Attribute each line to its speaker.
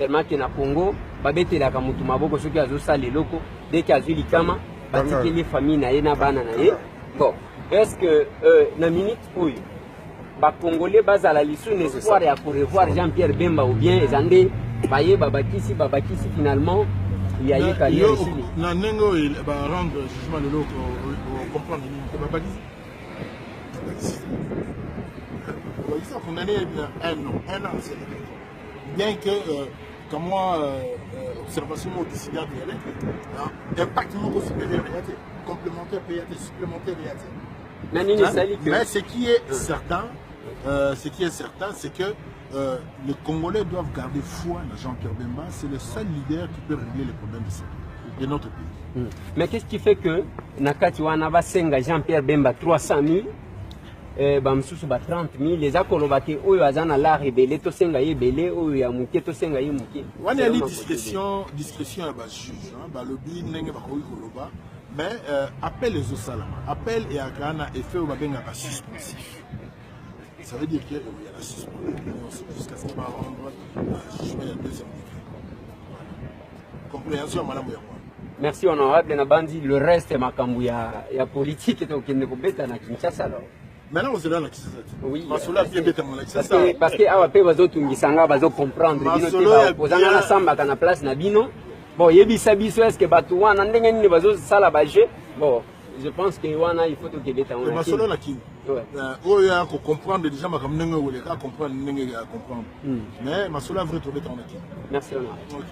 Speaker 1: tellement que na Congo babete la kamutu maboko soki azosa leloko dès qu'il azuli kama batiki les familles na ye na bana na ye. Bon, est-ce que na minute oyo ba Congolais bazala lisu l'espoir ya pour revoir Jean-Pierre Bemba ou bien ezande baye babakisi finalement il y a eu carrière ici
Speaker 2: na nengo il va rendre jugement le loko comprendre que babakisi ils sont condamnés à un an. Bien que, comme moi, observation au décideur d'y aller, impact non supérieur, complémentaire, supplémentaire, mais ce qui est certain, c'est que les Congolais doivent garder foi dans Jean-Pierre Bemba. C'est le seul leader qui peut régler les problèmes de notre pays.
Speaker 1: Mais qu'est-ce qui fait que Nakati Wanaba Senga Jean-Pierre Bemba 300 000 bamsusu ba 30 000 les akolobaki oyo azana la rebelle to senga yebele oyo ya muke to senga ye muke
Speaker 2: wana ali discrétion ya ba juge ba lobby ndenge ba koyi koloba mais appel les osalama appel et akana effet au babenga ba suspensif ça veut dire que il y a la suspension jusqu'à ce qu'on va rendre jugement ya deuxième degré compréhension madame ya moi.
Speaker 1: Merci honorable Nabandi le reste makambu ya politique to kende ko beta na Kinshasa alors.
Speaker 2: Maintenant, vous êtes dans la Kinshasa.
Speaker 1: Oui.
Speaker 2: Masola bien bête mon
Speaker 1: parce que awa pe bazo tungisanga bazo comprendre bino te bazanga na samba kana place na bino. Bon, yebisa biso est-ce que batu wana ndenge nini bazo sala ba jeu. Bon, je pense que wana il faut que beta on.
Speaker 2: Masola na kin. Oh ya ko comprendre déjà makam ndenge wole ka comprendre ndenge ya comprendre. Mais masola vrai to beta on.
Speaker 1: Merci honorable.